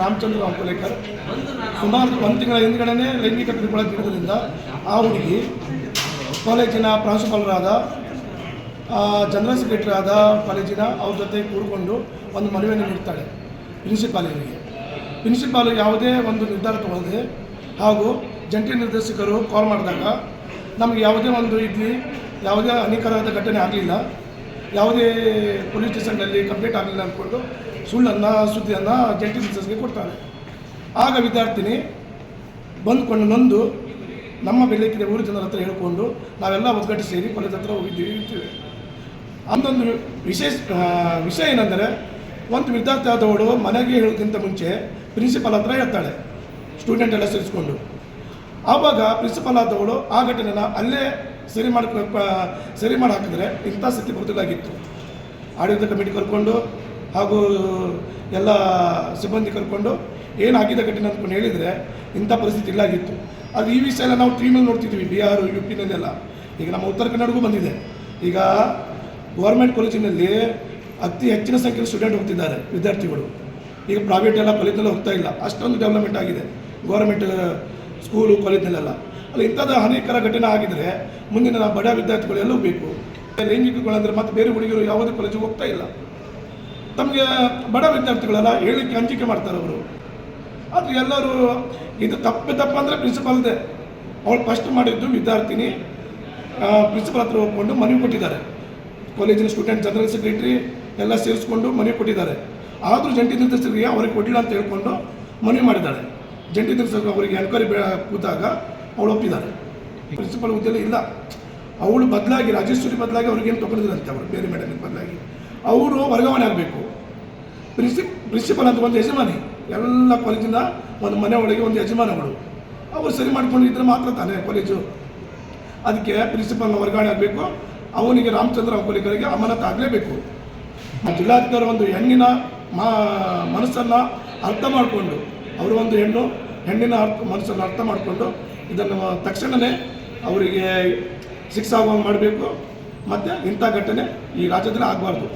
ರಾಮಚಂದ್ರ ಅಂಕೋಲೇಕರ್ ಸುಮಾರು ಒಂದು ತಿಂಗಳ ಹಿಂದ್ಗಡೆ ಲೈಂಗಿಕ ಕಿರುಕುಳ ನೀಡಿದ್ರಿಂದ ಆ ಹುಡುಗಿ ಕಾಲೇಜಿನ ಪ್ರಾಂಶುಪಾಲರಾದ ಜನರಲ್ ಸೆಕ್ರೆಟರಿ ಆದ ಕಾಲೇಜಿನ ಅವ್ರ ಜೊತೆ ಕೂಡಿಕೊಂಡು ಒಂದು ಮನವಿಯನ್ನು ನೀಡ್ತಾಳೆ ಪ್ರಿನ್ಸಿಪಾಲಿಗೆ. ಪ್ರಿನ್ಸಿಪಾಲ್ ಯಾವುದೇ ಒಂದು ನಿರ್ಧಾರ ತಗೊಳ್ಳದೆ ಹಾಗೂ ಜಂಟಿ ನಿರ್ದೇಶಕರು ಕಾಲ್ ಮಾಡಿದಾಗ ನಮಗೆ ಯಾವುದೇ ಒಂದು ಯಾವುದೇ ಹಾನಿಕರವಾದ ಘಟನೆ ಆಗಲಿಲ್ಲ, ಯಾವುದೇ ಪೊಲೀಸ್ ಸ್ಟೇಷನ್ನಲ್ಲಿ ಕಂಪ್ಲೇಂಟ್ ಆಗಲಿಲ್ಲ ಅಂದ್ಕೊಂಡು ಸುದ್ದಿಯನ್ನು ಜಂಟಿ ನಿರ್ದೇಶಕರಿಗೆ ಕೊಡ್ತಾರೆ. ಆಗ ವಿದ್ಯಾರ್ಥಿನಿ ಬಂದುಕೊಂಡು ನೊಂದು ನಮ್ಮ ಬೆಳಕಿನ ಊರು ಜನರ ಹತ್ರ ಹೇಳ್ಕೊಂಡು ನಾವೆಲ್ಲ ಒಗ್ಗಟ್ಟು ಸೇರಿ ಕಾಲೇಜ್ ಹತ್ರ ಹೋಗಿದ್ದೀವಿ. ಅಂದೊಂದು ವಿಷಯ ಏನೆಂದರೆ, ಒಂದು ವಿದ್ಯಾರ್ಥಿ ಆದವಳು ಮನೆಗೆ ಹೇಳೋದಕ್ಕಿಂತ ಮುಂಚೆ ಪ್ರಿನ್ಸಿಪಾಲ್ ಹತ್ರ ಹೇಳ್ತಾಳೆ, ಸ್ಟೂಡೆಂಟ್ ಎಲ್ಲ ಸೇರಿಸ್ಕೊಂಡು. ಆವಾಗ ಪ್ರಿನ್ಸಿಪಾಲ್ ಆದವಳು ಆ ಘಟನೆನ ಅಲ್ಲೇ ಸರಿ ಮಾಡಿ ಹಾಕಿದ್ರೆ ಇಂಥ ಸ್ಥಿತಿ ಬದಲಾಗಿತ್ತು. ಆಡಳಿತ ಕಮಿಟಿ ಕರ್ಕೊಂಡು ಹಾಗೂ ಎಲ್ಲ ಸಿಬ್ಬಂದಿ ಕರ್ಕೊಂಡು ಏನಾಗಿದೆ ಘಟನೆ ಅಂದ್ಕೊಂಡು ಹೇಳಿದರೆ ಇಂಥ ಪರಿಸ್ಥಿತಿ ಇಲ್ಲಾಗಿತ್ತು. ಅದು ಈ ವಿಷಯ ಎಲ್ಲ ನಾವು ಟಿವಿಯಲ್ಲಿ ನೋಡ್ತಿದ್ವಿ, ಬಿಹಾರ UP-ನಲ್ಲೆಲ್ಲ. ಈಗ ನಮ್ಮ ಉತ್ತರ ಕನ್ನಡಗೂ ಬಂದಿದೆ. ಈಗ ಗೌರ್ಮೆಂಟ್ ಕಾಲೇಜಿನಲ್ಲಿ ಅತಿ ಹೆಚ್ಚಿನ ಸಂಖ್ಯೆಯಲ್ಲಿ ಸ್ಟೂಡೆಂಟ್ ಹೋಗ್ತಿದ್ದಾರೆ ವಿದ್ಯಾರ್ಥಿಗಳು. ಈಗ ಪ್ರೈವೇಟ್ ಎಲ್ಲ ಕಾಲೇಜಲ್ಲಿ ಹೋಗ್ತಾ ಇಲ್ಲ, ಅಷ್ಟೊಂದು ಡೆವಲಪ್ಮೆಂಟ್ ಆಗಿದೆ ಗೌರ್ಮೆಂಟ್ ಸ್ಕೂಲು ಕಾಲೇಜ್ನಲ್ಲೆಲ್ಲ. ಅಲ್ಲಿ ಇಂಥದ್ದು ಹಾನಿಕರ ಘಟನೆ ಆಗಿದರೆ ಮುಂದಿನ ಬಡ ವಿದ್ಯಾರ್ಥಿಗಳು ಎಲ್ಲೂ ಬೇಕು. ಲೈಂಗಿಕಗಳಂದರೆ ಮತ್ತು ಬೇರೆ ಹುಡುಗಿರು ಯಾವುದೇ ಕಾಲೇಜಿಗೆ ಹೋಗ್ತಾ ಇಲ್ಲ. ತಮಗೆ ಬಡ ವಿದ್ಯಾರ್ಥಿಗಳೆಲ್ಲ ಹೇಳಿಕೆ ಹಂಚಿಕೆ ಮಾಡ್ತಾರೆ ಅವರು. ಆದರೆ ಎಲ್ಲರೂ ಇದು ತಪ್ಪಂದರೆ ಪ್ರಿನ್ಸಿಪಾಲ್ದೆ. ಅವಳು ಫಸ್ಟ್ ಮಾಡಿದ್ದು ವಿದ್ಯಾರ್ಥಿನಿ ಪ್ರಿನ್ಸಿಪಾಲ್ ಹತ್ರ ಹೋಗ್ಕೊಂಡು ಮನವಿ ಕೊಟ್ಟಿದ್ದಾರೆ. ಕಾಲೇಜಿನ ಸ್ಟೂಡೆಂಟ್ ಜನರಲ್ ಸೆಕ್ರೆಟರಿ ಎಲ್ಲ ಸೇರಿಸ್ಕೊಂಡು ಮನವಿ ಕೊಟ್ಟಿದ್ದಾರೆ. ಆದರೂ ಜಂಟಿ ನಿರ್ದೇಶಕರಿಗೆ ಅವ್ರಿಗೆ ಕೊಡಲಿಲ್ಲ ಅಂತ ಹೇಳ್ಕೊಂಡು ಮನವಿ ಮಾಡಿದ್ದಾಳೆ. ಜಂಟಿ ನಿರ್ದೇಶಕರು ಅವರಿಗೆ ಎನ್ಕ್ವೈರಿ ಕೂತಾಗ ಅವಳು ಒಪ್ಪಿದ್ದಾರೆ. ಪ್ರಿನ್ಸಿಪಾಲ್ ಹುದ್ದೆಯಲ್ಲಿ ಇಲ್ಲ, ಅವಳು ಬದಲಾಗಿ ರಾಜೇಶ್ವರಿ ಬದಲಾಗಿ ಅವ್ರಿಗೇನು ತೊಗೊಂಡಿದ್ರಂತೆ, ಅವರು ಬೇರೆ ಮೇಡಮ್ ಬದಲಾಗಿ ಅವರು ವರ್ಗಾವಣೆ ಆಗಬೇಕು. ಪ್ರಿನ್ಸಿಪಾಲ್ ಅಂತ ಒಂದು ಯಜಮಾನಿ, ಎಲ್ಲ ಕಾಲೇಜಿನ ಒಂದು ಮನೆ ಒಳಗೆ ಒಂದು ಯಜಮಾನಗಳು, ಅವರು ಸರಿ ಮಾಡ್ಕೊಂಡಿದ್ರೆ ಮಾತ್ರ ತಾನೇ ಕಾಲೇಜು. ಅದಕ್ಕೆ ಪ್ರಿನ್ಸಿಪಾಲ್ನ ವರ್ಗಾವಣೆ ಆಗಬೇಕು. ಅವನಿಗೆ ರಾಮಚಂದ್ರ ಅಂಕೋಲೇಕರ್ಗೆ ಅಮಾನತು ಆಗಲೇಬೇಕು. ಜಿಲ್ಲಾಧಿಕಾರಿ ಒಂದು ಹೆಣ್ಣಿನ ಮನಸ್ಸನ್ನು ಅರ್ಥ ಮಾಡಿಕೊಂಡು, ಅವರು ಒಂದು ಹೆಣ್ಣಿನ ಮನಸ್ಸನ್ನು ಅರ್ಥ ಮಾಡಿಕೊಂಡು ಇದನ್ನು ತಕ್ಷಣವೇ ಅವರಿಗೆ ಶಿಕ್ಷೆ ಆಗುವಂಗೆ ಮಾಡಬೇಕು. ಮತ್ತು ಇಂಥ ಘಟನೆ ಈ ರಾಜ್ಯದಲ್ಲಿ ಆಗಬಾರ್ದು.